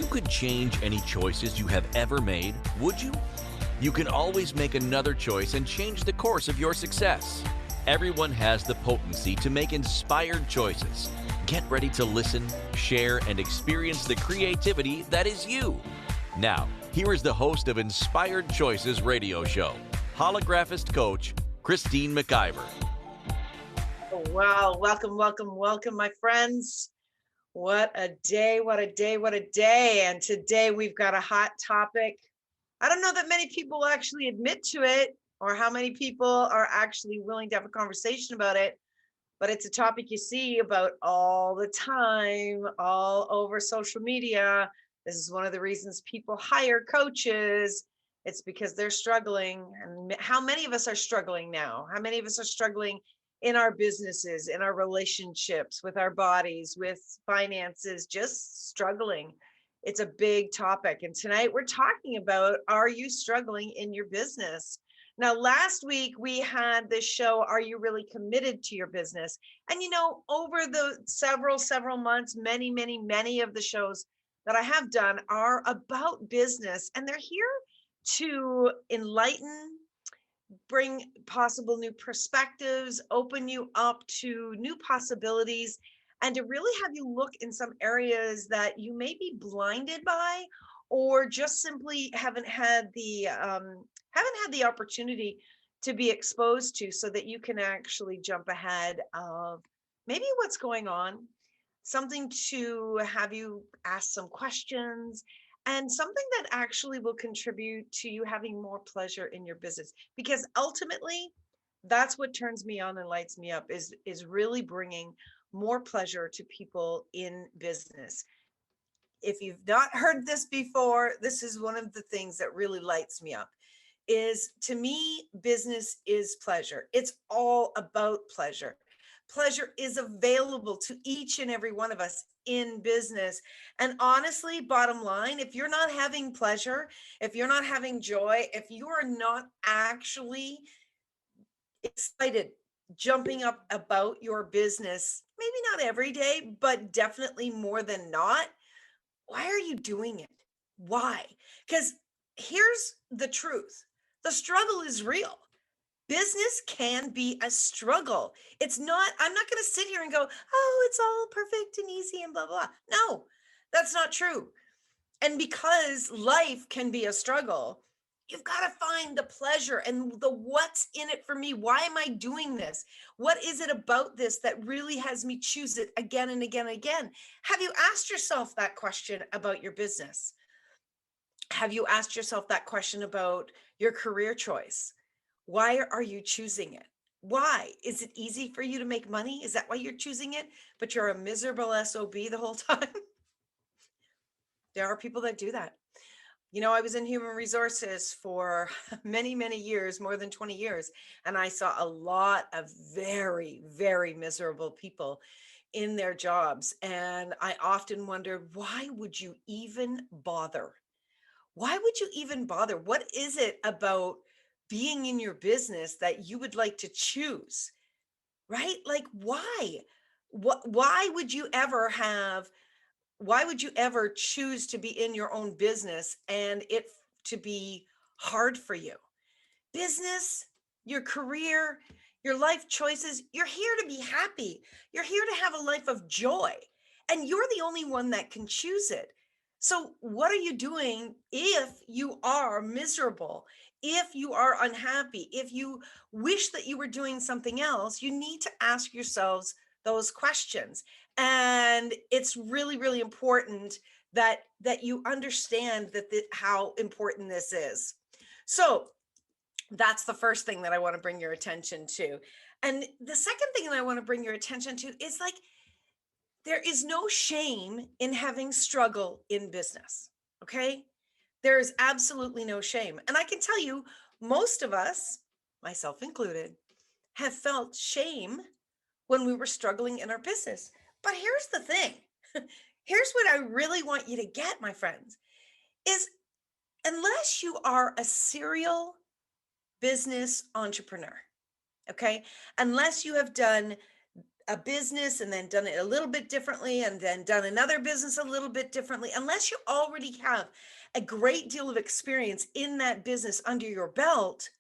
you could change any choices you have ever made, would you? You can always make another choice and change the course of your success. Everyone has the potency to make inspired choices. Get ready to listen, share, and experience the creativity that is you. Now, here is the host of Inspired Choices radio show, Holographist coach, Christine McIver. Wow, welcome, my friends. What a day, what a day, what a day. And today we've got a hot topic. I don't know that many people actually admit to it or how many people are actually willing to have a conversation about it, but it's a topic you see about all the time, all over social media. This is one of the reasons people hire coaches. It's because they're struggling. And how many of us are struggling now? How many of us are struggling in our businesses, in our relationships, with our bodies, with finances, just struggling? It's a big topic. And tonight we're talking about, are you struggling in your business? Now, last week we had this show, Are You Really Committed to Your Business? And, over the several months, many of the shows that I have done are about business, and they're here to enlighten, bring possible new perspectives, open you up to new possibilities, and to really have you look in some areas that you may be blinded by, or just simply haven't had the opportunity to be exposed to, so that you can actually jump ahead of maybe what's going on, something to have you ask some questions, and something that actually will contribute to you having more pleasure in your business. Because ultimately, that's what turns me on and lights me up, is really bringing more pleasure to people in business. If you've not heard this before, this is one of the things that really lights me up. Is, to me, business is pleasure. It's all about pleasure. Pleasure is available to each and every one of us in business. And honestly, bottom line, if you're not having pleasure, if you're not having joy, if you are not actually excited, jumping up about your business, maybe not every day, but definitely more than not, why are you doing it? Why? Because here's the truth. The struggle is real. Business can be a struggle. I'm not going to sit here and go, oh, it's all perfect and easy and blah, blah. No, that's not true. And because life can be a struggle, you've got to find the pleasure and the what's in it for me. Why am I doing this? What is it about this that really has me choose it again and again and again? Have you asked yourself that question about your business? Have you asked yourself that question about your career choice? Why are you choosing it? Why? Is it easy for you to make money? Is that why you're choosing it? But you're a miserable SOB the whole time? There are people that do that. I was in human resources for many years, more than 20 years, and I saw a lot of very miserable people in their jobs. And I often wondered, why would you even bother? Why would you even bother? What is it about being in your business that you would like to choose? Right? Like, why? Why would you ever choose to be in your own business and it to be hard for you? Business, your career, your life choices, you're here to be happy. You're here to have a life of joy, and you're the only one that can choose it. So what are you doing if you are miserable, if you are unhappy, if you wish that you were doing something else? You need to ask yourselves those questions. And it's really important that you understand how important this is. So that's the first thing that I want to bring your attention to. And the second thing that I want to bring your attention to is, like, there is no shame in having struggle in business. Okay. There is absolutely no shame. And I can tell you, most of us, myself included, have felt shame when we were struggling in our business. But here's the thing. Here's what I really want you to get, my friends, is unless you are a serial business entrepreneur, okay, unless you have done a business and then done it a little bit differently and then done another business a little bit differently, unless you already have a great deal of experience in that business under your belt,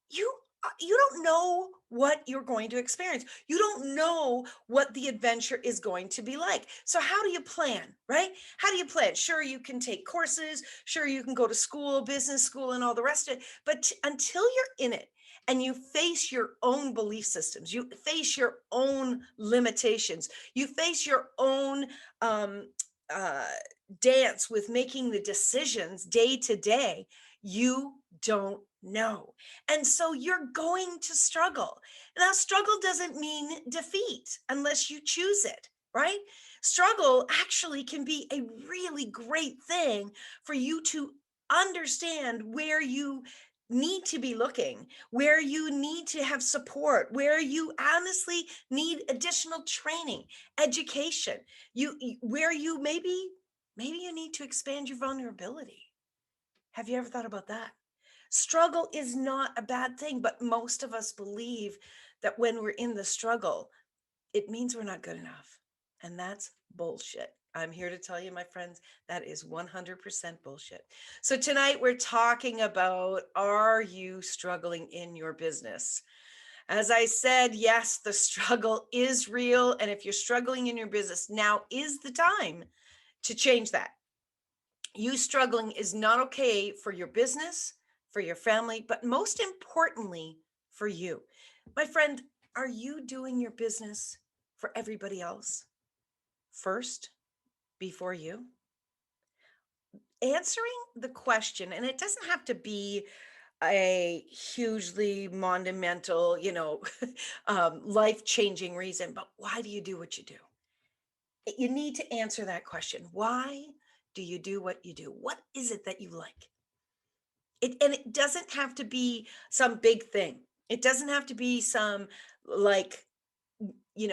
you you don't know what you're going to experience. You don't know what the adventure is going to be like. So how do you plan, right? How do you plan? Sure, you can take courses, sure you can go to school, business school and all the rest of it, but until you're in it and you face your own belief systems, you face your own limitations, you face your own um uh dance with making the decisions day to day, you don't know. And so you're going to struggle. Now, struggle doesn't mean defeat unless you choose it, right? Struggle actually can be a really great thing for you to understand where you need to be looking, where you need to have support, where you honestly need additional training, education, where you maybe you need to expand your vulnerability. Have you ever thought about that? Struggle is not a bad thing, but most of us believe that when we're in the struggle, it means we're not good enough. And that's bullshit. I'm here to tell you, my friends, that is 100% bullshit. So tonight we're talking about, are you struggling in your business? As I said, yes, the struggle is real. And if you're struggling in your business, now is the time to change that. You struggling is not okay for your business, for your family, but most importantly, for you. My friend, are you doing your business for everybody else first before you? Answering the question, and it doesn't have to be a hugely monumental, life-changing reason, but why do you do what you do? You need to answer that question. Why do you do what you do? What is it that you like? And it doesn't have to be some big thing. It doesn't have to be some like,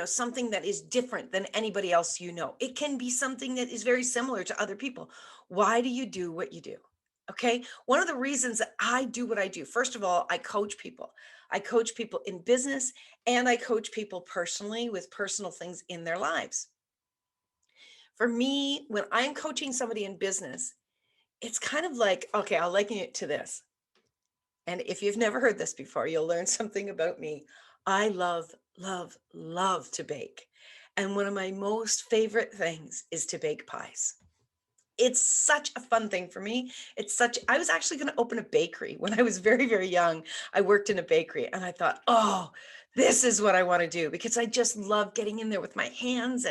something that is different than anybody else you know. It can be something that is very similar to other people. Why do you do what you do? Okay. One of the reasons that I do what I do, first of all, I coach people. I coach people in business and I coach people personally with personal things in their lives. For me, when I'm coaching somebody in business, it's kind of like, okay, I'll liken it to this. And if you've never heard this before, you'll learn something about me. I love, love, love to bake. And one of my most favorite things is to bake pies. It's such a fun thing for me. I was actually going to open a bakery when I was very, very young. I worked in a bakery and I thought, oh, this is what I want to do, because I just love getting in there with my hands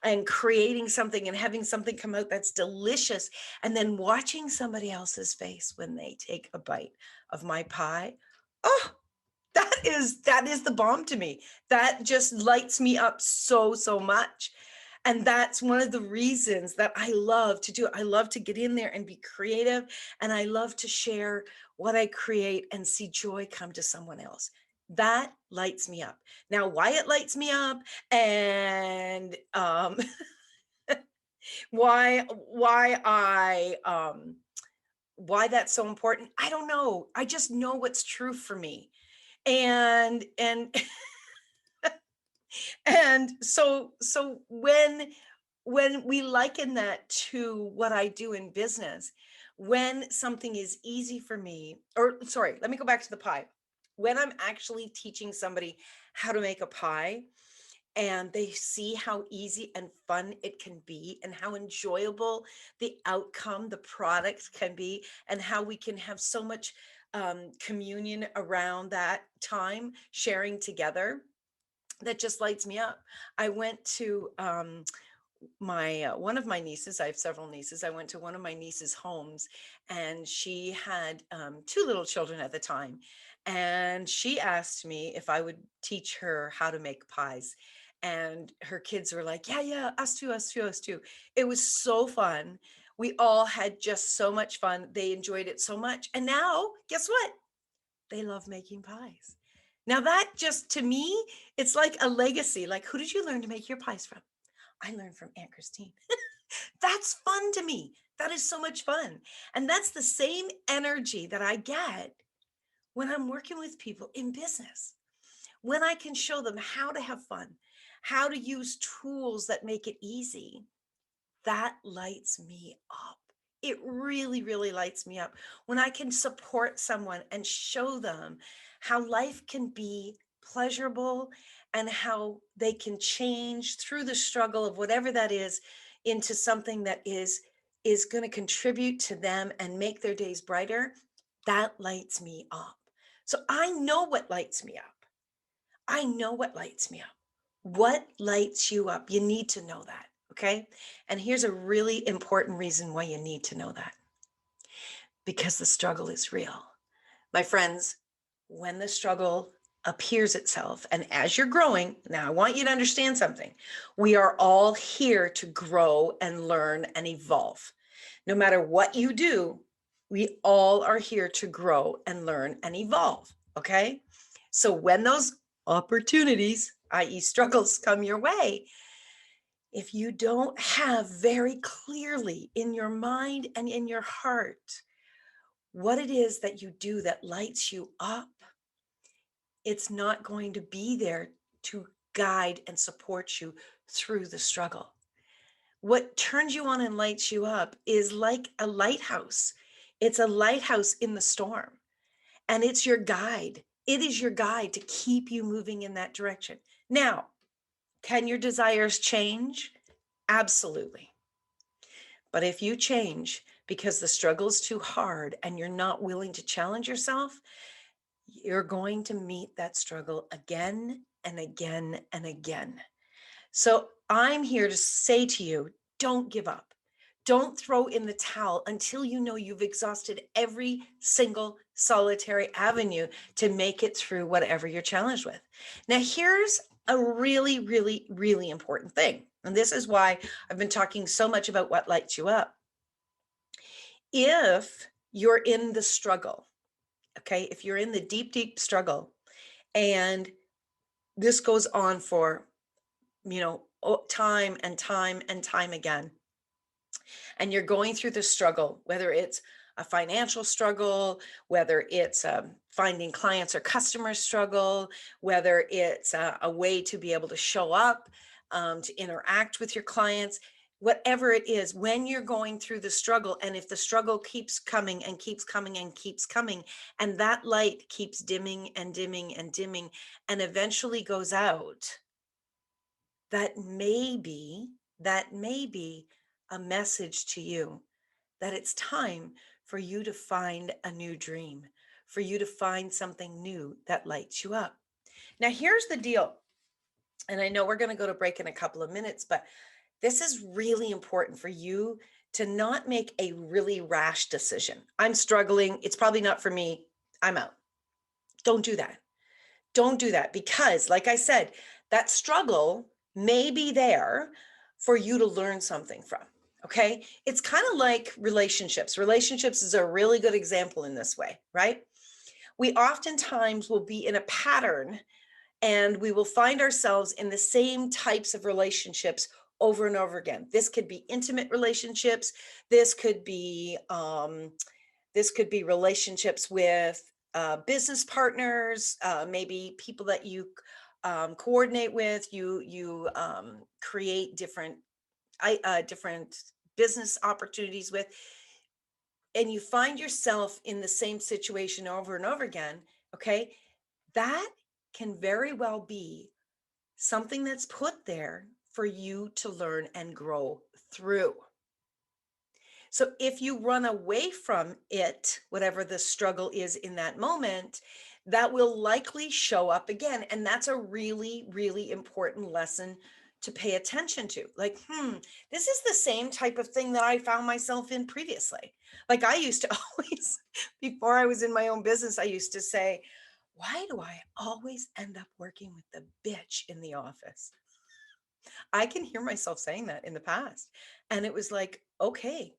and creating something and having something come out that's delicious. And then watching somebody else's face when they take a bite of my pie. Oh, that is the bomb to me. That just lights me up so, so much. And that's one of the reasons that I love to do it. I love to get in there and be creative. And I love to share what I create and see joy come to someone else. That lights me up. Now, why it lights me up and why that's so important, I don't know. I just know what's true for me. And and so when we liken that to what I do in business, when something is easy for me, or sorry, let me go back to the pie. When I'm actually teaching somebody how to make a pie and they see how easy and fun it can be and how enjoyable the outcome, the product can be, and how we can have so much communion around that time sharing together, that just lights me up. I went to my one of my nieces. I have several nieces. I went to one of my niece's homes, and she had two little children at the time, and she asked me if I would teach her how to make pies. And her kids were like, "Yeah, yeah, us too, us too, us too." It was so fun. We all had just so much fun. They enjoyed it so much, and now guess what? They love making pies. Now that just, to me, it's like a legacy. Like, who did you learn to make your pies from? I learned from Aunt Christine. That's fun to me. That is so much fun. And that's the same energy that I get when I'm working with people in business. When I can show them how to have fun, how to use tools that make it easy, that lights me up. It really, really lights me up when I can support someone and show them how life can be pleasurable and how they can change through the struggle of whatever that is into something that is going to contribute to them and make their days brighter. That lights me up. So I know what lights me up. I know what lights me up. What lights you up? You need to know that. Okay. And here's a really important reason why you need to know that, because the struggle is real. My friends, when the struggle appears itself, and as you're growing, now I want you to understand something. We are all here to grow and learn and evolve. No matter what you do, we all are here to grow and learn and evolve. Okay. So when those opportunities, i.e., struggles, come your way, if you don't have very clearly in your mind and in your heart what it is that you do that lights you up, it's not going to be there to guide and support you through the struggle. What turns you on and lights you up is like a lighthouse. It's a lighthouse in the storm, and it's your guide. It is your guide to keep you moving in that direction. Now, can your desires change? Absolutely. But if you change because the struggle is too hard and you're not willing to challenge yourself, you're going to meet that struggle again and again and again. So I'm here to say to you, don't give up. Don't throw in the towel until you know you've exhausted every single solitary avenue to make it through whatever you're challenged with. Now, here's a really, really, really important thing. And this is why I've been talking so much about what lights you up. If you're in the struggle, okay, if you're in the deep, deep struggle, and this goes on for, time and time and time again, and you're going through the struggle, whether it's a financial struggle, whether it's finding clients or customers struggle, whether it's a way to be able to show up, to interact with your clients, whatever it is, when you're going through the struggle, and if the struggle keeps coming and keeps coming and keeps coming, and that light keeps dimming and dimming and dimming, and eventually goes out, that may be, that may be a message to you that it's time for you to find a new dream, for you to find something new that lights you up. Now, here's the deal. And I know we're going to go to break in a couple of minutes, but this is really important for you to not make a really rash decision. I'm struggling. It's probably not for me. I'm out. Don't do that. Don't do that, because, like I said, that struggle may be there for you to learn something from. Okay. It's kind of like relationships. Relationships is a really good example in this way, right? We oftentimes will be in a pattern, and we will find ourselves in the same types of relationships over and over again. This could be intimate relationships. This could be relationships with business partners, maybe people that you coordinate with. You create different business opportunities with, and you find yourself in the same situation over and over again. Okay, that can very well be something that's put there for you to learn and grow through. So if you run away from it, whatever the struggle is in that moment, that will likely show up again. And that's a really, really important lesson to pay attention to. Like, this is the same type of thing that I found myself in previously. Like, I used to always, before I was in my own business, I used to say, why do I always end up working with the bitch in the office? I can hear myself saying that in the past. And it was like, okay,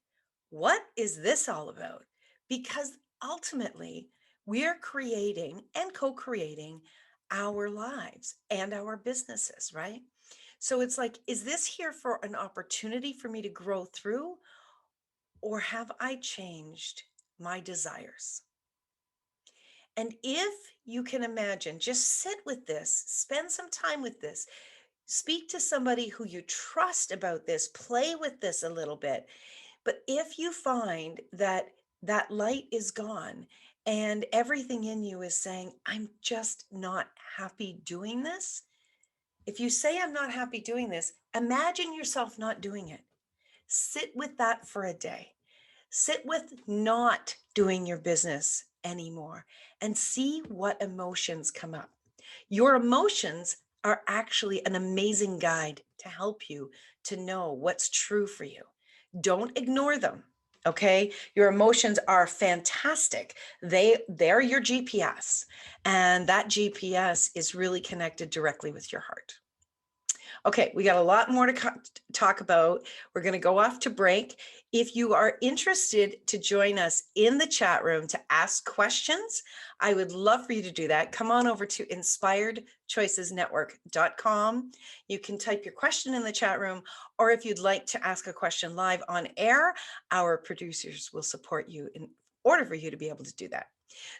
what is this all about? Because ultimately, we're creating and co creating our lives and our businesses, right? So it's like, is this here for an opportunity for me to grow through, or have I changed my desires? And if you can imagine, just sit with this, spend some time with this, Speak to somebody who you trust about this, play with this a little bit. But if you find that that light is gone and everything in you is saying, I'm just not happy doing this, if you say, I'm not happy doing this, imagine yourself not doing it. Sit with that for a day. Sit with not doing your business anymore and see what emotions come up. Your emotions are actually an amazing guide to help you to know what's true for you. Don't ignore them. Okay, your emotions are fantastic. They're your GPS, and that GPS is really connected directly with your heart. Okay, we got a lot more to talk about. We're going to go off to break. If you are interested to join us in the chat room to ask questions, I would love for you to do that. Come on over to inspiredchoicesnetwork.com. You can type your question in the chat room, or if you'd like to ask a question live on air, our producers will support you in order for you to be able to do that.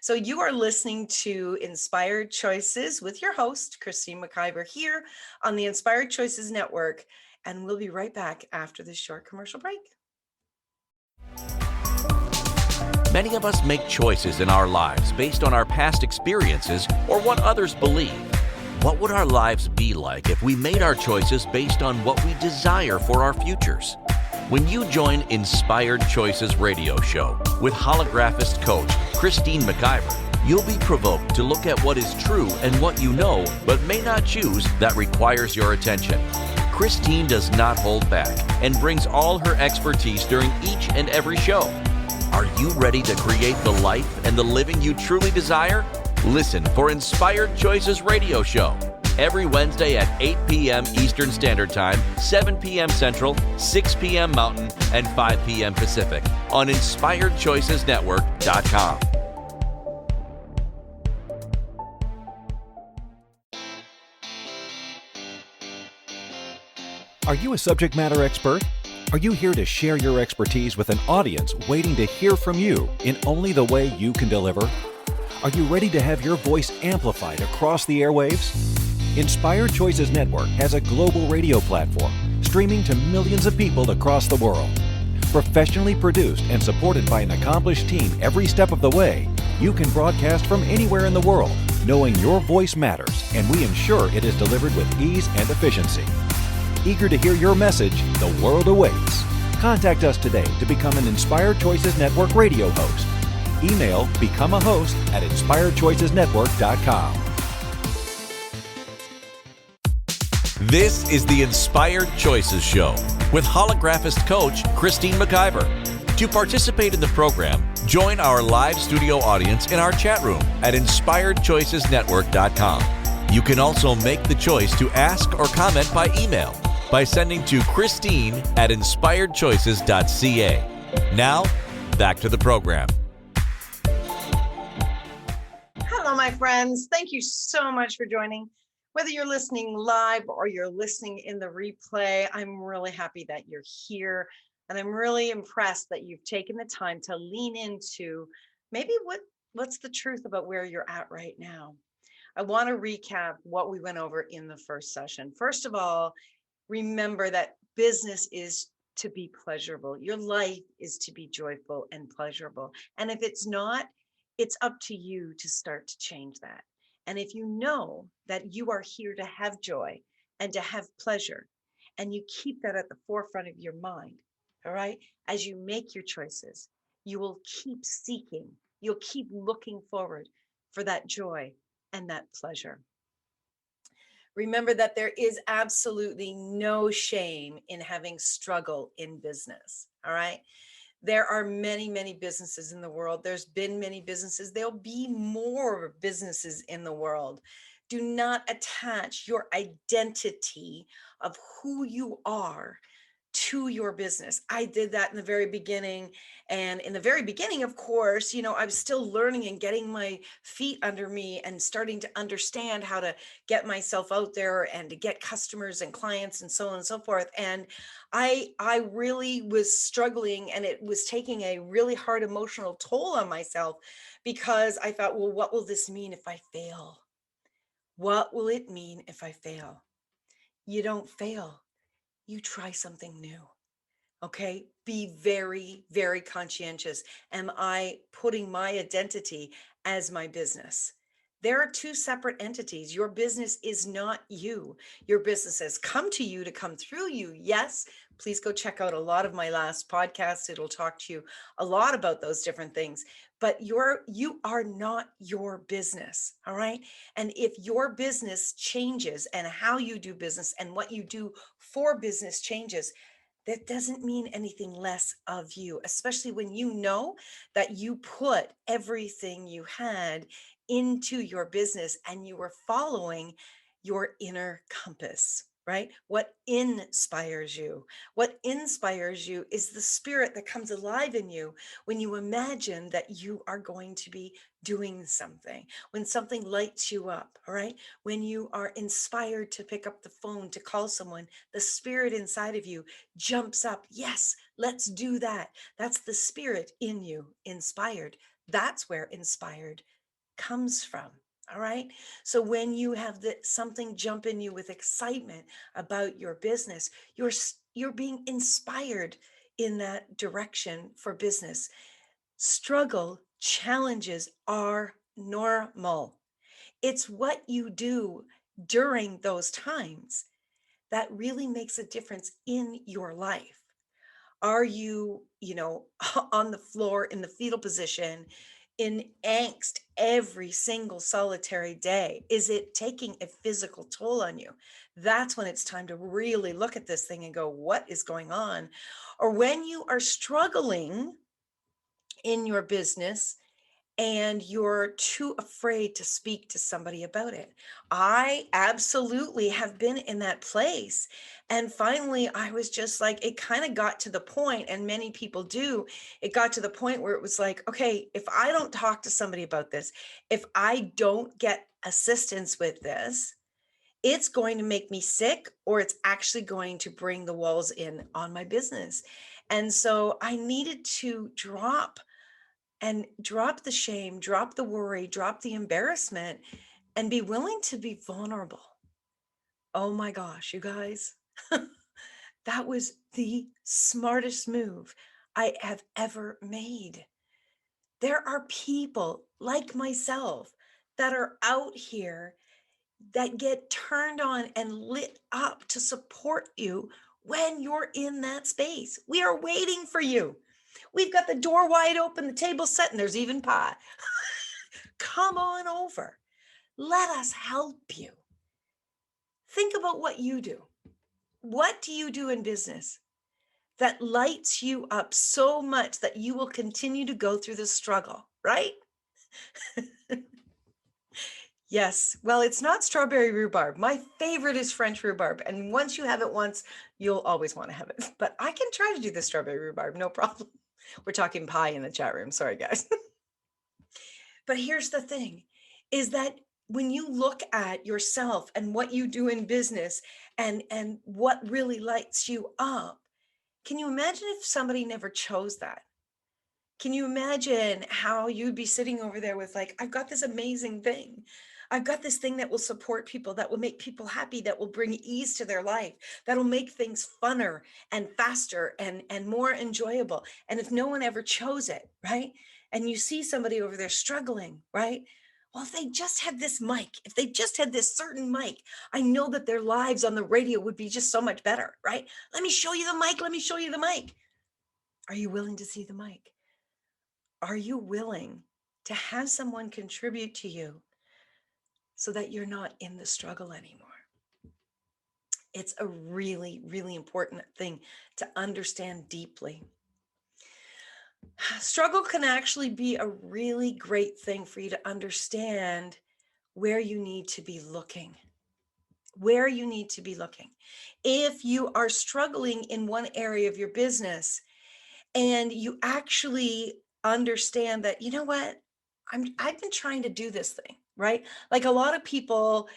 So you are listening to Inspired Choices with your host, Christine McIver, here on the Inspired Choices Network. And we'll be right back after this short commercial break. Many of us make choices in our lives based on our past experiences or what others believe. What would our lives be like if we made our choices based on what we desire for our futures? When you join Inspired Choices Radio Show with holographist coach Christine McIver, you'll be provoked to look at what is true and what you know but may not choose that requires your attention. Christine does not hold back and brings all her expertise during each and every show. Are you ready to create the life and the living you truly desire? Listen for Inspired Choices Radio Show every Wednesday at 8 p.m. Eastern Standard Time, 7 p.m. Central, 6 p.m. Mountain, and 5 p.m. Pacific on InspiredChoicesNetwork.com. Are you a subject matter expert? Are you here to share your expertise with an audience waiting to hear from you in only the way you can deliver? Are you ready to have your voice amplified across the airwaves? Inspired Choices Network has a global radio platform streaming to millions of people across the world. Professionally produced and supported by an accomplished team every step of the way, you can broadcast from anywhere in the world, knowing your voice matters, and we ensure it is delivered with ease and efficiency. Eager to hear your message, the world awaits. Contact us today to become an Inspired Choices Network radio host. Email become a host at inspiredchoicesnetwork.com. This is the Inspired Choices Show with holographist coach Christine McIver. To participate in the program, join our live studio audience in our chat room at inspiredchoicesnetwork.com. You can also make the choice to ask or comment by email by sending to Christine@inspiredchoices.ca. Now, back to the program. Hello, my friends. Thank you so much for joining. Whether you're listening live or you're listening in the replay, I'm really happy that you're here. And I'm really impressed that you've taken the time to lean into maybe what's the truth about where you're at right now. I want to recap what we went over in the first session. First of all, remember that business is to be pleasurable. Your life is to be joyful and pleasurable. And if it's not, it's up to you to start to change that. And if you know that you are here to have joy and to have pleasure, and you keep that at the forefront of your mind, all right, as you make your choices, you will keep seeking, you'll keep looking forward for that joy and that pleasure. Remember that there is absolutely no shame in having struggle in business, all right? There are many, many businesses in the world. There's been many businesses. There'll be more businesses in the world. Do not attach your identity of who you are to your business. I did that in the very beginning. And in the very beginning, of course, I was still learning and getting my feet under me and starting to understand how to get myself out there and to get customers and clients and so on and so forth. And I really was struggling, and it was taking a really hard emotional toll on myself, because I thought, well, what will this mean if I fail? What will it mean if I fail? You don't fail. You try something new. Okay. Be very, very conscientious. Am I putting my identity as my business? There are two separate entities. Your business is not you. Your business has come to you to come through you. Yes, please go check out a lot of my last podcasts. It'll talk to you a lot about those different things. But you are not your business. All right. And if your business changes and how you do business and what you do for business changes, that doesn't mean anything less of you, especially when you know that you put everything you had into your business and you were following your inner compass, right? What inspires you? What inspires you is the spirit that comes alive in you when you imagine that you are going to be doing something, when something lights you up, all right? When you are inspired to pick up the phone to call someone, the spirit inside of you jumps up. Yes, let's do that. That's the spirit in you, inspired. That's where inspired comes from. All right. So when you have something jump in you with excitement about your business, you're being inspired in that direction for business. Struggle, challenges are normal. It's what you do during those times that really makes a difference in your life. Are you, on the floor in the fetal position in angst every single solitary day? Is it taking a physical toll on you? That's when it's time to really look at this thing and go, what is going on? Or when you are struggling in your business and you're too afraid to speak to somebody about it. I absolutely have been in that place. And finally, I was just like, it kind of got to the point, and many people do, it got to the point where it was like, okay, if I don't talk to somebody about this, if I don't get assistance with this, it's going to make me sick, or it's actually going to bring the walls in on my business. And so I needed to drop the shame, drop the worry, drop the embarrassment, and be willing to be vulnerable. Oh my gosh, you guys, that was the smartest move I have ever made. There are people like myself that are out here that get turned on and lit up to support you when you're in that space. We are waiting for you. We've got the door wide open, the table set, and there's even pie. Come on over. Let us help you. Think about what you do. What do you do in business that lights you up so much that you will continue to go through the struggle, right? Yes. Well, it's not strawberry rhubarb. My favorite is French rhubarb. And once you have it once, you'll always want to have it. But I can try to do the strawberry rhubarb, no problem. We're talking pie in the chat room. Sorry, guys. But here's the thing, is that when you look at yourself and what you do in business and what really lights you up, can you imagine if somebody never chose that? Can you imagine how you'd be sitting over there with like, I've got this amazing thing. I've got this thing that will support people, that will make people happy, that will bring ease to their life, that'll make things funner and faster and more enjoyable. And if no one ever chose it, right? And you see somebody over there struggling, right? Well, if they just had this mic, if they just had this certain mic, I know that their lives on the radio would be just so much better, right? Let me show you the mic. Let me show you the mic. Are you willing to see the mic? Are you willing to have someone contribute to you so that you're not in the struggle anymore? It's a really, really important thing to understand deeply. Struggle can actually be a really great thing for you to understand where you need to be looking. Where you need to be looking. If you are struggling in one area of your business and you actually understand that, you know what, I've been trying to do this thing, right? Like a lot of people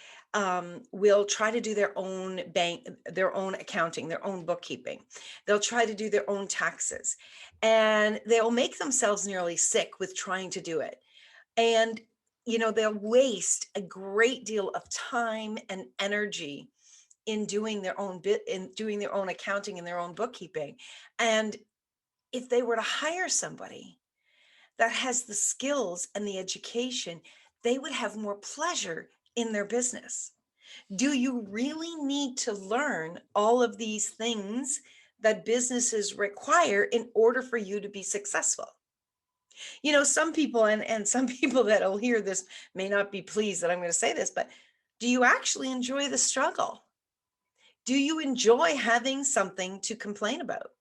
will try to do their own their own accounting, their own bookkeeping. They'll try to do their own taxes, and they'll make themselves nearly sick with trying to do it. And, they'll waste a great deal of time and energy in doing their own accounting and their own bookkeeping. And if they were to hire somebody that has the skills and the education, they would have more pleasure in their business. Do you really need to learn all of these things that businesses require in order for you to be successful? Some people, and some people that'll hear this may not be pleased that I'm going to say this, but do you actually enjoy the struggle? Do you enjoy having something to complain about?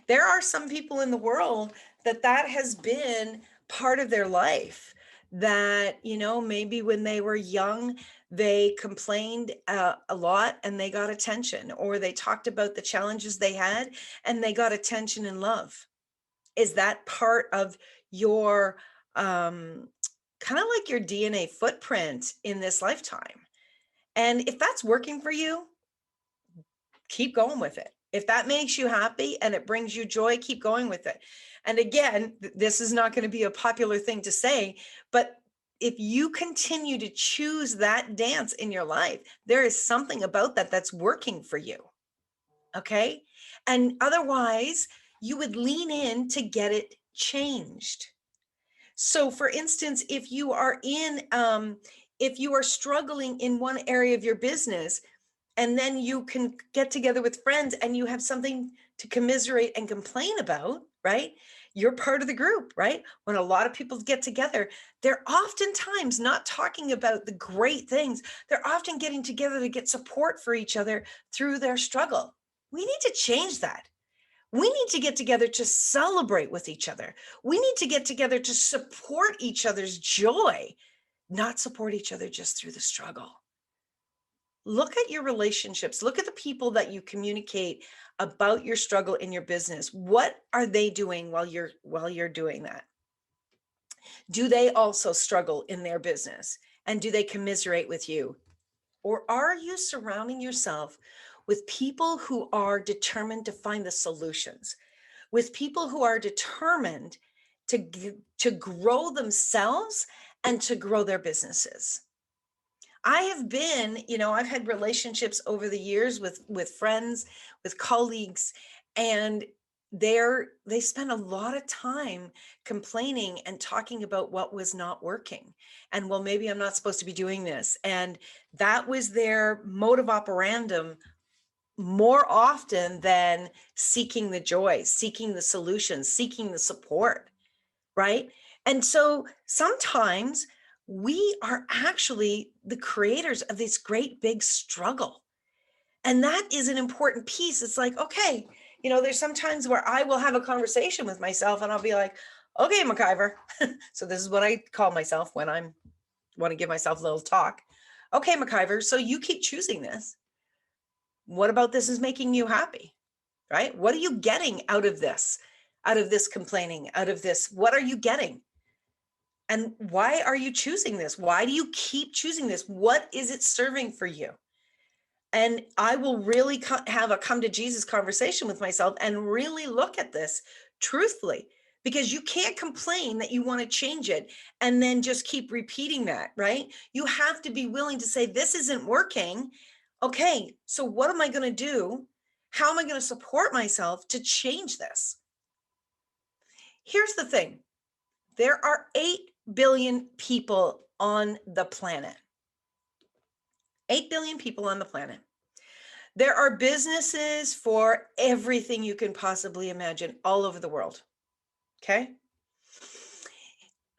There are some people in the world that has been part of their life, that, maybe when they were young, they complained a lot and they got attention, or they talked about the challenges they had and they got attention and love. Is that part of your kind of like your DNA footprint in this lifetime? And if that's working for you, keep going with it. If that makes you happy and it brings you joy, keep going with it. And again, this is not going to be a popular thing to say, but if you continue to choose that dance in your life, there is something about that that's working for you. Okay. And otherwise, you would lean in to get it changed. So for instance, if you are struggling in one area of your business, and then you can get together with friends and you have something to commiserate and complain about, right? You're part of the group, right? When a lot of people get together, they're oftentimes not talking about the great things. They're often getting together to get support for each other through their struggle. We need to change that. We need to get together to celebrate with each other. We need to get together to support each other's joy, not support each other just through the struggle. Look at your relationships. Look at the people that you communicate about your struggle in your business. What are they doing while you're doing that? Do they also struggle in their business? And do they commiserate with you? Or are you surrounding yourself with people who are determined to find the solutions, with people who are determined to grow themselves and to grow their businesses? I have been, I've had relationships over the years with friends, with colleagues, and they spend a lot of time complaining and talking about what was not working. And, well, maybe I'm not supposed to be doing this. And that was their modus operandum more often than seeking the joy, seeking the solutions, seeking the support, right? And so sometimes we are actually the creators of this great big struggle. And that is an important piece. It's like, okay, there's some times where I will have a conversation with myself and I'll be like, okay, McIver. So this is what I call myself when I want to give myself a little talk. Okay, McIver, so you keep choosing this. What about this is making you happy, right? What are you getting out of this complaining, out of this? What are you getting? And why are you choosing this? Why do you keep choosing this? What is it serving for you? And I will really have a come to Jesus conversation with myself and really look at this truthfully, because you can't complain that you want to change it and then just keep repeating that, right? You have to be willing to say, this isn't working. Okay, so what am I going to do? How am I going to support myself to change this? Here's the thing. There are 8 billion people on the planet. 8 billion people on the planet. There are businesses for everything you can possibly imagine all over the world. Okay?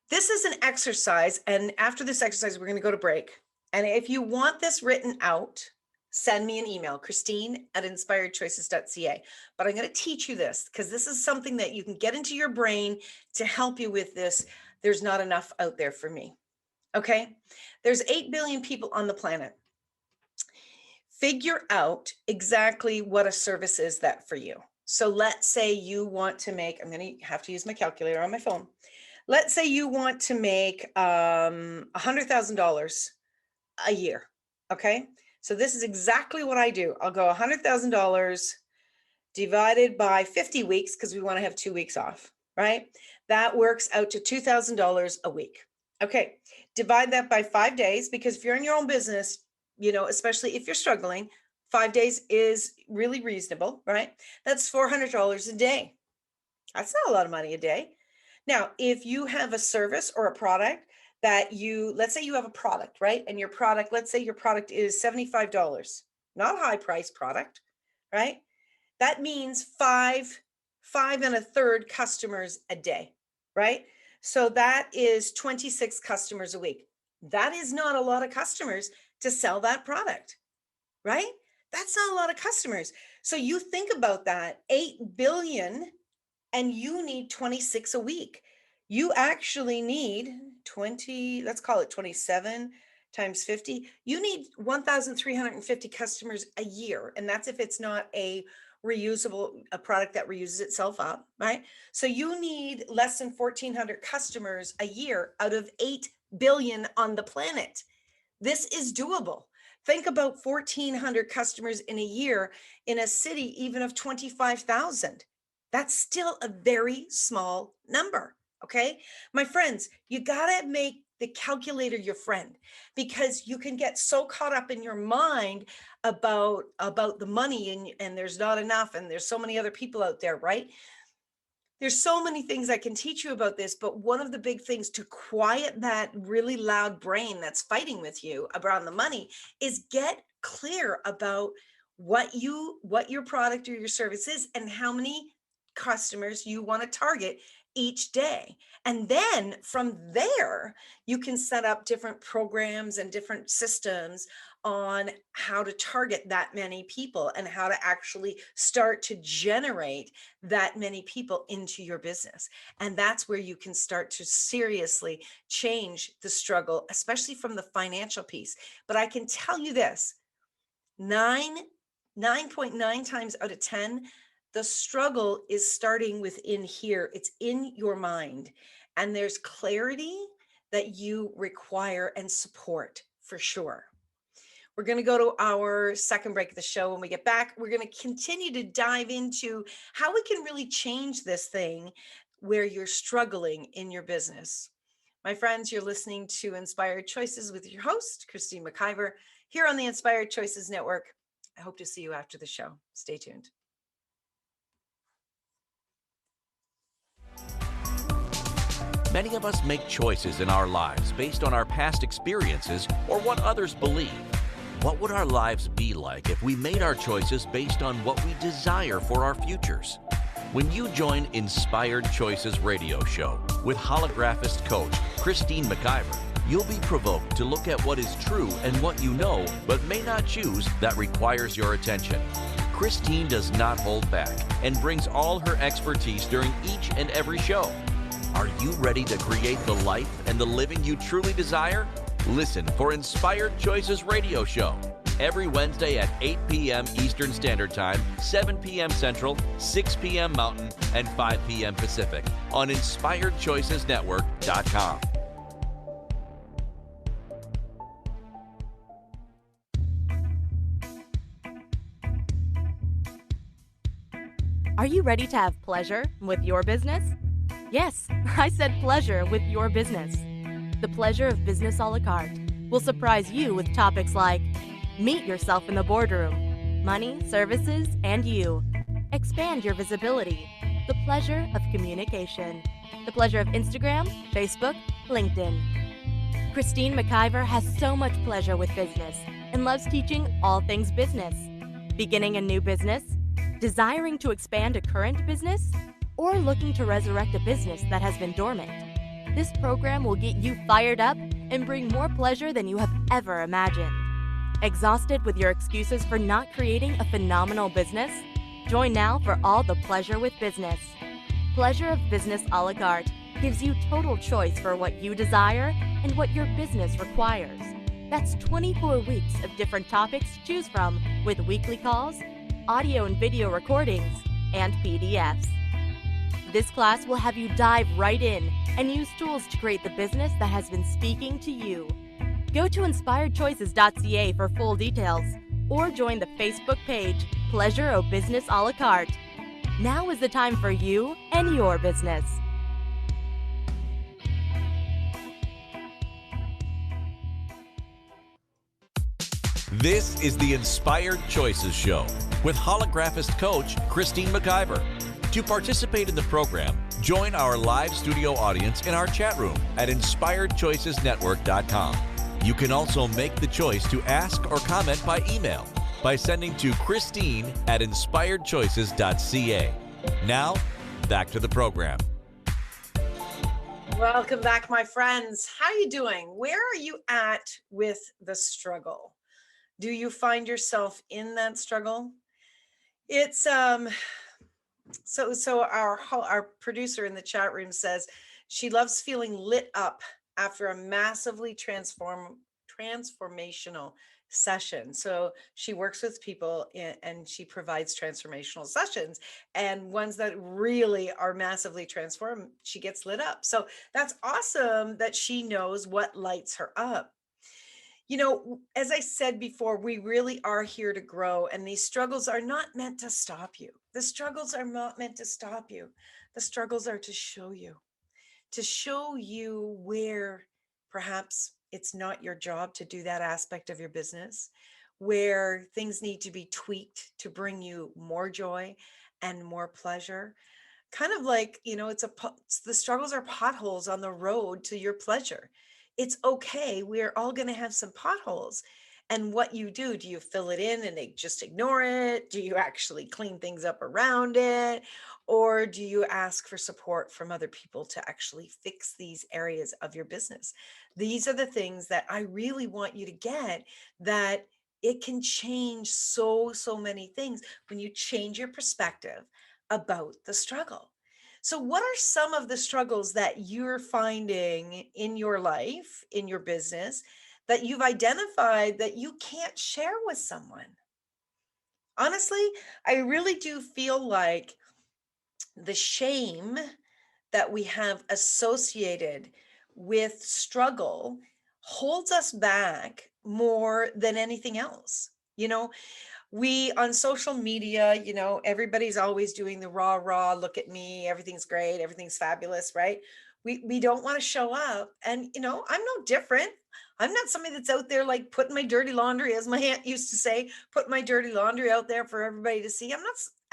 This is an exercise, and after this exercise, we're going to go to break. And if you want this written out, send me an email, Christine@inspiredchoices.ca. But I'm going to teach you this because this is something that you can get into your brain to help you with this. There's not enough out there for me. Okay? There's 8 billion people on the planet. Figure out exactly what a service is that for you. So let's say you want to make, I'm going to have to use my calculator on my phone. Let's say you want to make $100,000 a year. Okay? So this is exactly what I do. I'll go $100,000 divided by 50 weeks because we want to have 2 weeks off, right? That works out to $2,000 a week. Okay, divide that by 5 days, because if you're in your own business, especially if you're struggling, 5 days is really reasonable, right? That's $400 a day. That's not a lot of money a day. Now, if you have a service or a product that let's say you have a product, right? And your product, let's say your product is $75, not a high price product, right? That means five and a third customers a day, right? So that is 26 customers a week. That is not a lot of customers to sell that product, right? That's not a lot of customers. So you think about that, 8 billion, and you need 26 a week. You actually need 20, let's call it 27 times 50. You need 1,350 customers a year. And that's if it's not a product that reuses itself up, right? So you need less than 1,400 customers a year out of 8 billion on the planet. This is doable. Think about 1,400 customers in a year in a city, even of 25,000. That's still a very small number, okay? My friends, you gotta make the calculator your friend, because you can get so caught up in your mind about the money and there's not enough and there's so many other people out there, right? There's so many things I can teach you about this, but one of the big things to quiet that really loud brain that's fighting with you around the money is get clear about what your product or your service is and how many customers you want to target each day. And then from there, you can set up different programs and different systems on how to target that many people and how to actually start to generate that many people into your business. And that's where you can start to seriously change the struggle, especially from the financial piece. But I can tell you this, 9.9 times out of 10, the struggle is starting within here. It's in your mind. And there's clarity that you require and support for sure. We're going to go to our second break of the show. When we get back, we're going to continue to dive into how we can really change this thing where you're struggling in your business. My friends, you're listening to Inspired Choices with your host, Christine McIver, here on the Inspired Choices Network. I hope to see you after the show. Stay tuned. Many of us make choices in our lives based on our past experiences or what others believe. What would our lives be like if we made our choices based on what we desire for our futures? When you join Inspired Choices radio show with holographist coach Christine McIver, you'll be provoked to look at what is true and what you know but may not choose that requires your attention. Christine does not hold back and brings all her expertise during each and every show. Are you ready to create the life and the living you truly desire? Listen for Inspired Choices radio show every Wednesday at 8 p.m. Eastern Standard Time, 7 p.m. Central, 6 p.m. Mountain, and 5 p.m. Pacific on InspiredChoicesNetwork.com. Are you ready to have pleasure with your business? Yes, I said pleasure with your business. The Pleasure of Business a la carte will surprise you with topics like meet yourself in the boardroom, money, services, and you. Expand your visibility. The pleasure of communication. The pleasure of Instagram, Facebook, LinkedIn. Christine McIver has so much pleasure with business and loves teaching all things business. Beginning a new business? Desiring to expand a current business? Or looking to resurrect a business that has been dormant? This program will get you fired up and bring more pleasure than you have ever imagined. Exhausted with your excuses for not creating a phenomenal business? Join now for all the pleasure with business. Pleasure of Business a la carte gives you total choice for what you desire and what your business requires. That's 24 weeks of different topics to choose from with weekly calls, audio and video recordings, and PDFs. This class will have you dive right in and use tools to create the business that has been speaking to you. Go to inspiredchoices.ca for full details or join the Facebook page Pleasure of Business a la carte. Now is the time for you and your business. This is the Inspired Choices Show with holographist coach Christine McIver. To participate in the program, join our live studio audience in our chat room at inspiredchoicesnetwork.com. You can also make the choice to ask or comment by email by sending to Christine@inspiredchoices.ca. Now, back to the program. Welcome back, my friends. How are you doing? Where are you at with the struggle? Do you find yourself in that struggle? It's so our producer in the chat room says she loves feeling lit up after a massively transformational session. So she works with people and she provides transformational sessions, and ones that really are massively transformed, she gets lit up. So that's awesome that she knows what lights her up. You know, as I said before, we really are here to grow, and these struggles are not meant to stop you. The struggles are not meant to stop you. The struggles are to show you where perhaps it's not your job to do that aspect of your business, where things need to be tweaked to bring you more joy and more pleasure. Kind of like, you know, the struggles are potholes on the road to your pleasure. It's okay. We're all going to have some potholes. And what you do you fill it in and just ignore it? Do you actually clean things up around it? Or do you ask for support from other people to actually fix these areas of your business? These are the things that I really want you to get, that it can change so many things when you change your perspective about the struggle. So, what are some of the struggles that you're finding in your life, in your business, that you've identified that you can't share with someone? Honestly, I really do feel like the shame that we have associated with struggle holds us back more than anything else. You know, we on social media, you know, everybody's always doing the rah, look at me, everything's great, everything's fabulous, right? We don't want to show up. And, you know, I'm no different. I'm not somebody that's out there like putting my dirty laundry, as my aunt used to say, put my dirty laundry out there for everybody to see. I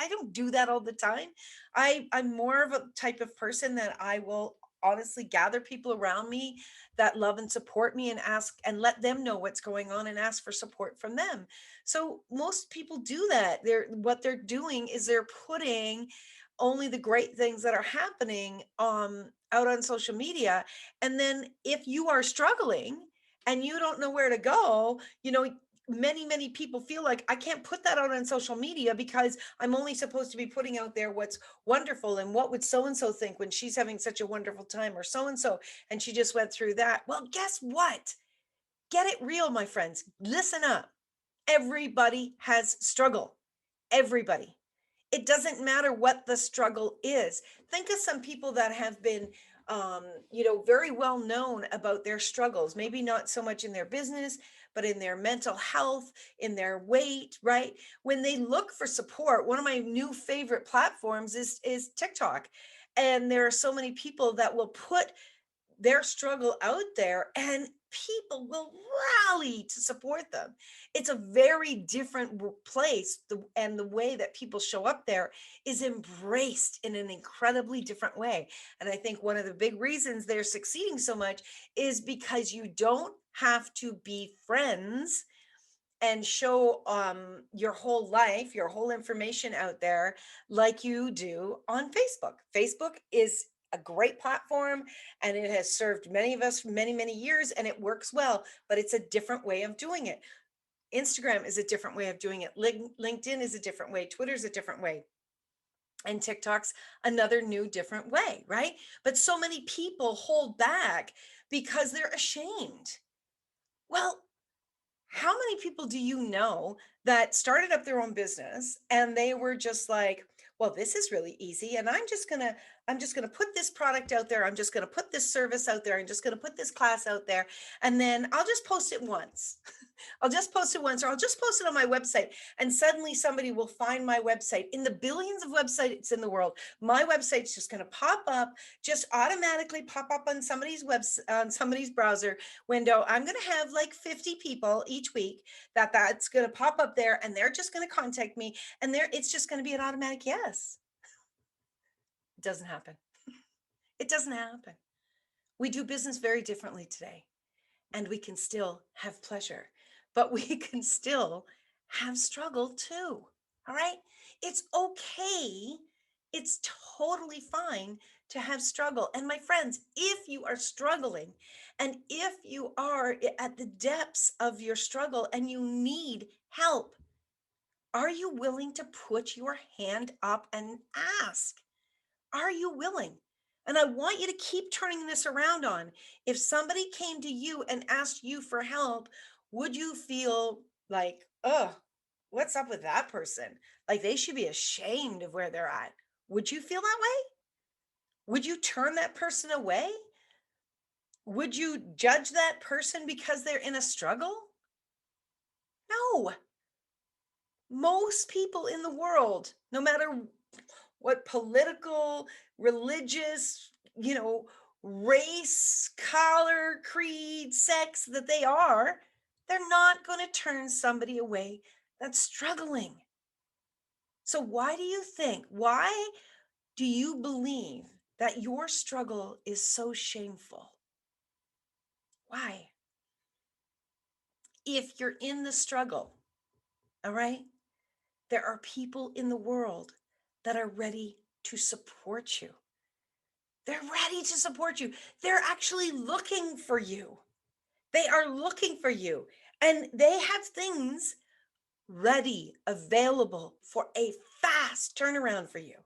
don't do that all the time. I'm more of a type of person that I will honestly gather people around me that love and support me, and ask and let them know what's going on and ask for support from them. So most people do that. What they're doing is they're putting only the great things that are happening out on social media. And then if you are struggling and you don't know where to go, you know, many people feel like, I can't put that out on social media because I'm only supposed to be putting out there what's wonderful, and what would so and so think when she's having such a wonderful time, or so and she just went through that. Well, guess what? Get it real, my friends. Listen up. Everybody has struggle. Everybody. It doesn't matter what the struggle is. Think of some people that have been, you know, very well known about their struggles. Maybe not so much in their business, but in their mental health, in their weight, right? When they look for support, one of my new favorite platforms is TikTok. And there are so many people that will put their struggle out there, and people will rally to support them. It's a very different place, and the way that people show up there is embraced in an incredibly different way. And I think one of the big reasons they're succeeding so much is because you don't have to be friends and show your whole life, your whole information out there like you do on Facebook. Facebook is a great platform, and it has served many of us for many years, and it works well, but it's a different way of doing it. Instagram is a different way of doing it. LinkedIn is a different way. Twitter's a different way. And TikTok's another new different way, right? But so many people hold back because they're ashamed. Well, how many people do you know that started up their own business and they were just like, well, this is really easy, and I'm just going to I'm just going to put this product out there. I'm just going to put this service out there. I'm just going to put this class out there. And then I'll just post it once. I'll just post it once, or I'll just post it on my website. And suddenly somebody will find my website. In the billions of websites in the world, my website's just going to pop up, just automatically pop up on somebody's on somebody's browser window. I'm going to have like 50 people each week that's going to pop up there, and they're just going to contact me, and it's just going to be an automatic yes. It doesn't happen. It doesn't happen. We do business very differently today, and we can still have pleasure, but we can still have struggle too. All right. It's okay. It's totally fine to have struggle. And my friends, if you are struggling, and if you are at the depths of your struggle and you need help, are you willing to put your hand up and ask? Are you willing? And I want you to keep turning this around on. If somebody came to you and asked you for help, would you feel like, oh, what's up with that person? Like they should be ashamed of where they're at. Would you feel that way? Would you turn that person away? Would you judge that person because they're in a struggle? No. Most people in the world, no matter what political, religious, race, color, creed, sex that they are, they're not going to turn somebody away that's struggling. So why do you believe that your struggle is so shameful? Why? If you're in the struggle, all right, there are people in the world that are ready to support you. They're ready to support you. They're actually looking for you. They are looking for you. And they have things ready, available for a fast turnaround for you.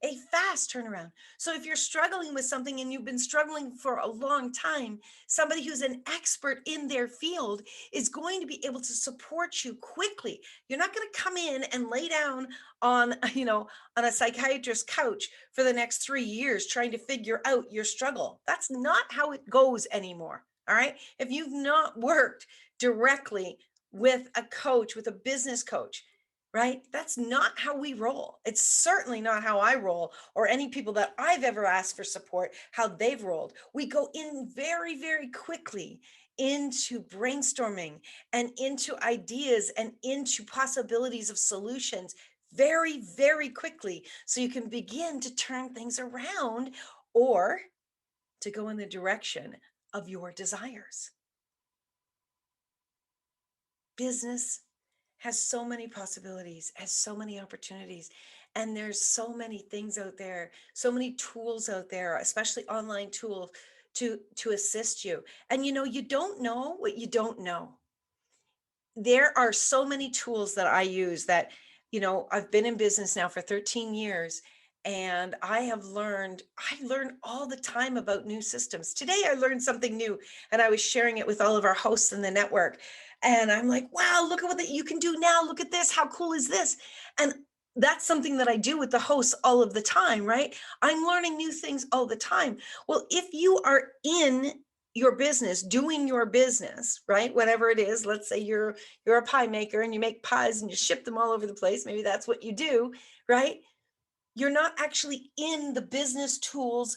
A fast turnaround. So if you're struggling with something and you've been struggling for a long time, somebody who's an expert in their field is going to be able to support you quickly. You're not going to come in and lay down on a psychiatrist's couch for the next 3 years trying to figure out your struggle. That's not how it goes anymore. All right. If you've not worked directly with a coach, with a business coach, right? That's not how we roll. It's certainly not how I roll, or any people that I've ever asked for support, how they've rolled. We go in very, very quickly into brainstorming and into ideas and into possibilities of solutions very, very quickly. So you can begin to turn things around or to go in the direction of your desires. Business has so many possibilities, has so many opportunities, and there's so many things out there, so many tools out there, especially online tools to assist you. And you don't know what you don't know. There are so many tools that I use that, I've been in business now for 13 years, and I learn all the time about new systems. Today I learned something new, and I was sharing it with all of our hosts in the network. And I'm like, wow, look at what you can do now. Look at this. How cool is this? And that's something that I do with the hosts all of the time, right? I'm learning new things all the time. Well, if you are in your business, doing your business, right? Whatever it is, let's say you're a pie maker and you make pies and you ship them all over the place. Maybe that's what you do, right? You're not actually in the business tools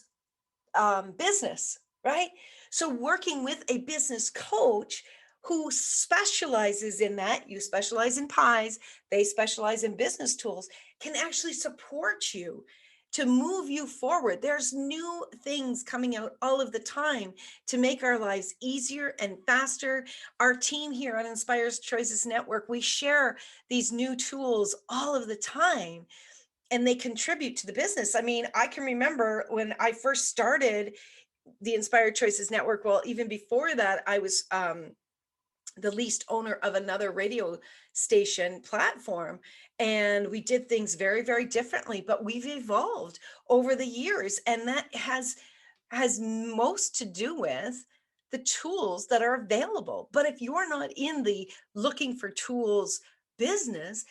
business, right? So working with a business coach who specializes in that, you specialize in pies, they specialize in business tools, can actually support you to move you forward. There's new things coming out all of the time to make our lives easier and faster. Our team here on Inspires Choices Network, we share these new tools all of the time, and they contribute to the business. I mean, I can remember when I first started the Inspired Choices Network. Well, even before that, I was the least owner of another radio station platform, and we did things very, very differently, but we've evolved over the years, and that has most to do with the tools that are available. But if you're not in the looking for tools business,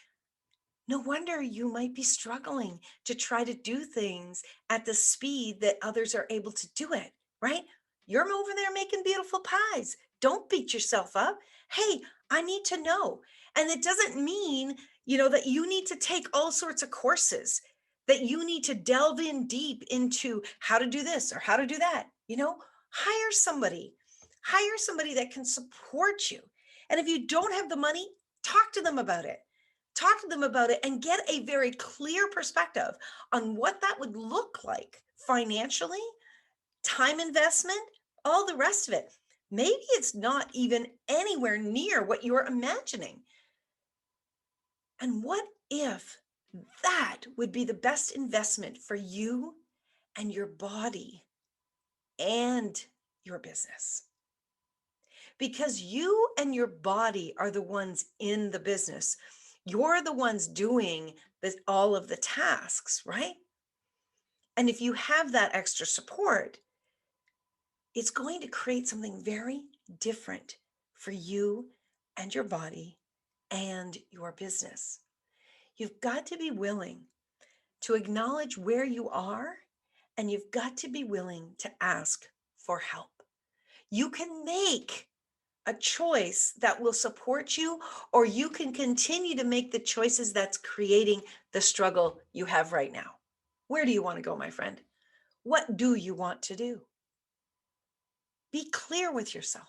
No wonder you might be struggling to try to do things at the speed that others are able to do it, right? You're over there making beautiful pies. Don't beat yourself up. Hey, I need to know. And it doesn't mean, that you need to take all sorts of courses, that you need to delve in deep into how to do this or how to do that. Hire somebody. Hire somebody that can support you. And if you don't have the money, talk to them about it. Talk to them about it and get a very clear perspective on what that would look like financially, time investment, all the rest of it. Maybe it's not even anywhere near what you're imagining. And what if that would be the best investment for you and your body and your business? Because you and your body are the ones in the business. You're the ones doing all of the tasks, right? And if you have that extra support, it's going to create something very different for you and your body and your business. You've got to be willing to acknowledge where you are, and you've got to be willing to ask for help. You can make a choice that will support you, or you can continue to make the choices that's creating the struggle you have right now. Where do you want to go, my friend? What do you want to do? Be clear with yourself.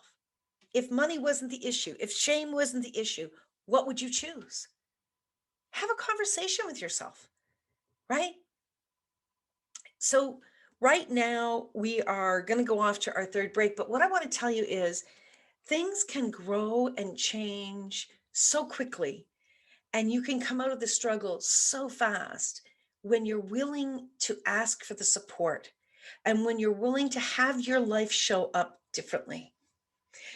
If money wasn't the issue, if shame wasn't the issue, what would you choose? Have a conversation with yourself, right? So right now we are going to go off to our third break, but what I want to tell you is things can grow and change so quickly, and you can come out of the struggle so fast when you're willing to ask for the support and when you're willing to have your life show up differently.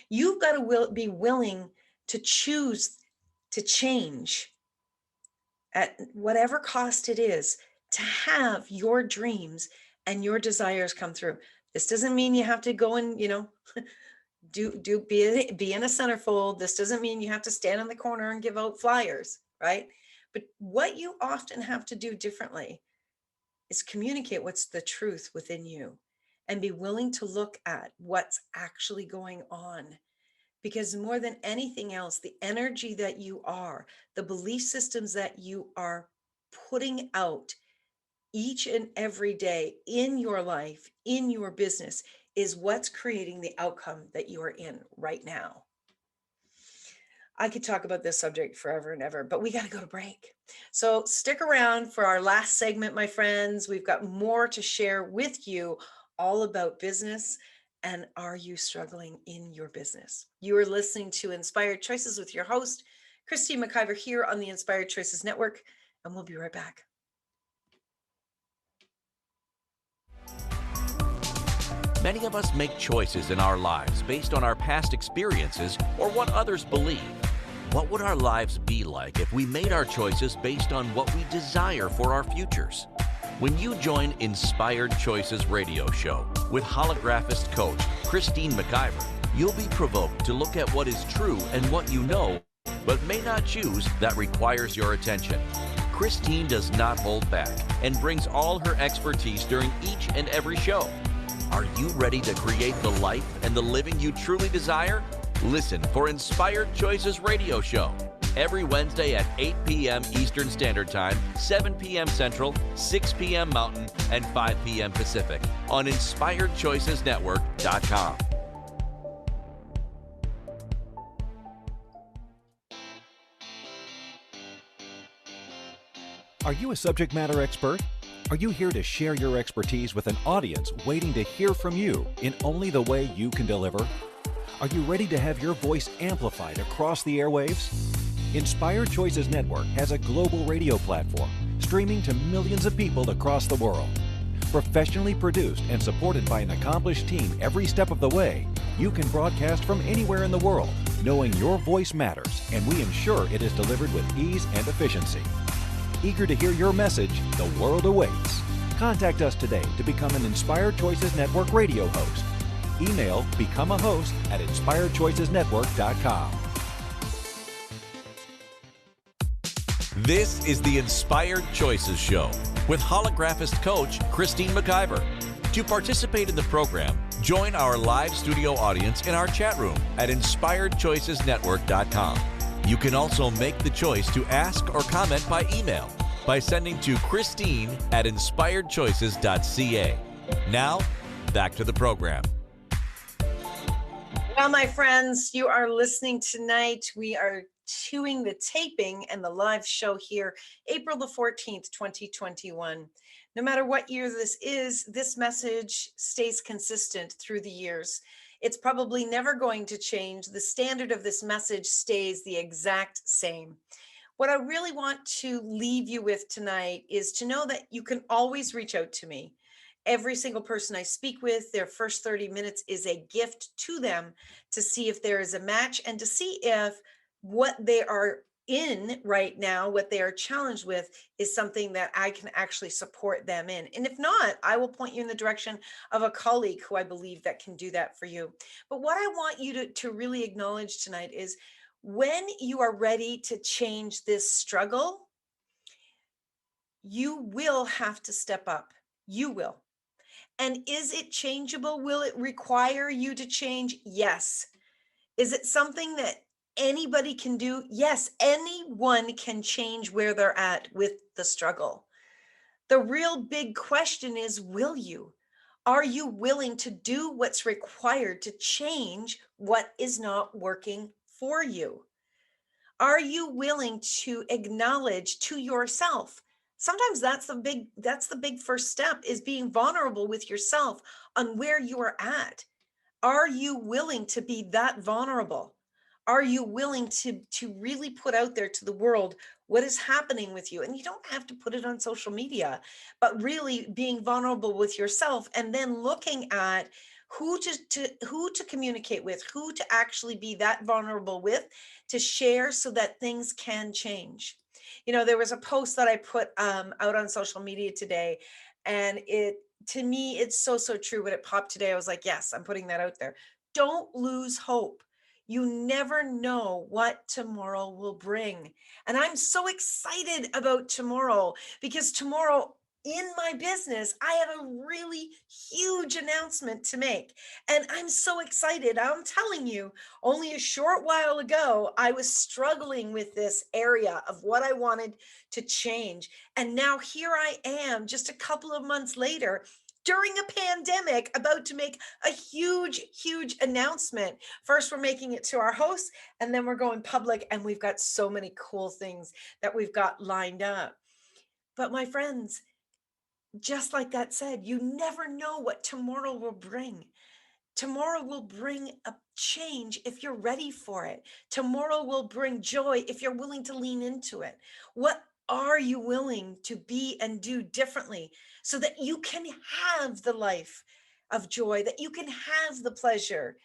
You've got to be willing to choose to change at whatever cost it is to have your dreams and your desires come through. This doesn't mean you have to go and, be in a centerfold. This doesn't mean you have to stand in the corner and give out flyers, right? But what you often have to do differently is communicate what's the truth within you and be willing to look at what's actually going on. Because more than anything else, the energy that you are, the belief systems that you are putting out each and every day in your life, in your business, is what's creating the outcome that you are in right now. I could talk about this subject forever and ever, but we got to go to break. So stick around for our last segment, my friends. We've got more to share with you all about business. And are you struggling in your business? You are listening to Inspired Choices with your host, Christine McIver, here on the Inspired Choices Network, and we'll be right back. Many of us make choices in our lives based on our past experiences or what others believe. What would our lives be like if we made our choices based on what we desire for our futures? When you join Inspired Choices radio show with holographist coach Christine McIver, you'll be provoked to look at what is true and what you know, but may not choose that requires your attention. Christine does not hold back and brings all her expertise during each and every show. Are you ready to create the life and the living you truly desire? Listen for Inspired Choices radio show every Wednesday at 8 p.m. Eastern Standard Time, 7 p.m. Central, 6 p.m. Mountain, and 5 p.m. Pacific on InspiredChoicesNetwork.com. Are you a subject matter expert? Are you here to share your expertise with an audience waiting to hear from you in only the way you can deliver? Are you ready to have your voice amplified across the airwaves? Inspired Choices Network has a global radio platform streaming to millions of people across the world. Professionally produced and supported by an accomplished team every step of the way, you can broadcast from anywhere in the world, knowing your voice matters, and we ensure it is delivered with ease and efficiency. Eager to hear your message, the world awaits. Contact us today to become an Inspired Choices Network radio host. Email becomeahost@inspiredchoicesnetwork.com. This is the Inspired Choices Show with holographist coach Christine McIver. To participate in the program, join our live studio audience in our chat room at inspiredchoicesnetwork.com. You can also make the choice to ask or comment by email by sending to Christine@inspiredchoices.ca. Now, back to the program. Well, my friends, you are listening tonight. We are doing the taping and the live show here, April the 14th, 2021. No matter what year this is, this message stays consistent through the years. It's probably never going to change. The standard of this message stays the exact same. What I really want to leave you with tonight is to know that you can always reach out to me. Every single person I speak with, their first 30 minutes is a gift to them to see if there is a match and to see if what they are in right now, what they are challenged with, is something that I can actually support them in. And if not, I will point you in the direction of a colleague who I believe that can do that for you. But what I want you to really acknowledge tonight is when you are ready to change this struggle, you will have to step up. You will. And is it changeable? Will it require you to change? Yes. Is it something that anybody can do? Yes, anyone can change where they're at with the struggle. The real big question is, will you? Are you willing to do what's required to change what is not working for you? Are you willing to acknowledge to yourself? Sometimes that's the big first step, is being vulnerable with yourself on where you are at. Are you willing to be that vulnerable? Are you willing to really put out there to the world what is happening with you? And you don't have to put it on social media, but really being vulnerable with yourself and then looking at who to communicate with, who to actually be that vulnerable with, to share so that things can change. You know, there was a post that I put out on social media today, and to me, it's so true. When it popped today, I was like, yes, I'm putting that out there. Don't lose hope. You never know what tomorrow will bring. And I'm so excited about tomorrow, because tomorrow in my business, I have a really huge announcement to make. And I'm so excited. I'm telling you, only a short while ago, I was struggling with this area of what I wanted to change. And now here I am, just a couple of months later, during a pandemic, about to make a huge announcement. First, we're making it to our host, and then we're going public, and we've got so many cool things that we've got lined up. But my friends, just like that said, you never know what tomorrow will bring. Tomorrow will bring a change if you're ready for it. Tomorrow will bring joy if you're willing to lean into it. What are you willing to be and do differently so that you can have the life of joy, that you can have the pleasure,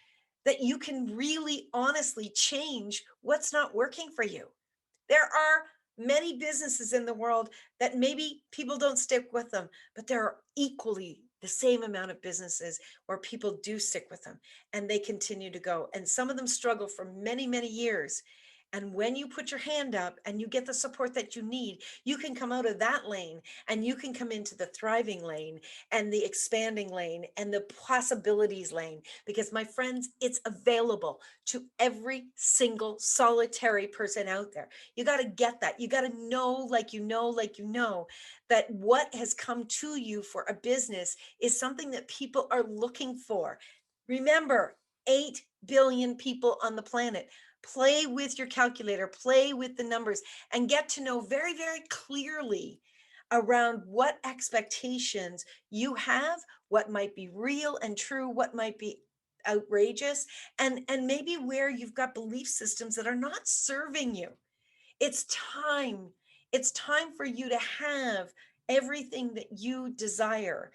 that you can really honestly change what's not working for you? There are many businesses in the world that maybe people don't stick with them, but there are equally the same amount of businesses where people do stick with them and they continue to go. And some of them struggle for many years. And when you put your hand up and you get the support that you need, you can come out of that lane and you can come into the thriving lane and the expanding lane and the possibilities lane. Because my friends, it's available to every single solitary person out there. You got to get that. You got to know, like you know, that what has come to you for a business is something that people are looking for. Remember, 8 billion people on the planet. Play with your calculator, play with the numbers, and get to know very clearly around what expectations you have, what might be real and true, what might be outrageous, and maybe where you've got belief systems that are not serving you. It's time. It's time for you to have everything that you desire.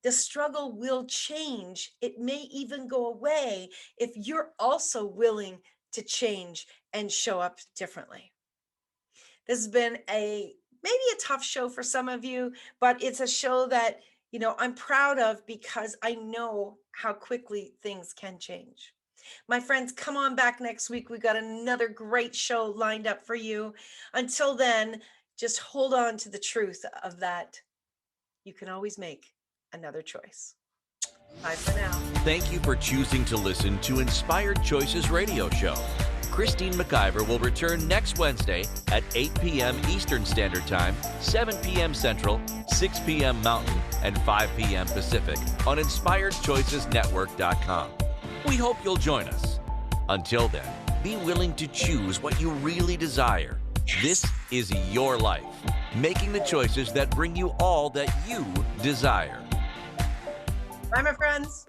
The struggle will change. It may even go away if you're also willing to change and show up differently. This has been maybe a tough show for some of you, but it's a show that, you know, I'm proud of because I know how quickly things can change. My friends, come on back next week. We've got another great show lined up for you. Until then, just hold on to the truth of that. You can always make another choice. Bye for now. Thank you for choosing to listen to Inspired Choices Radio Show. Christine McIver will return next Wednesday at 8 p.m. Eastern Standard Time, 7 p.m. Central, 6 p.m. Mountain, and 5 p.m. Pacific on InspiredChoicesNetwork.com. We hope you'll join us. Until then, be willing to choose what you really desire. This is your life, making the choices that bring you all that you desire. Bye, my friends.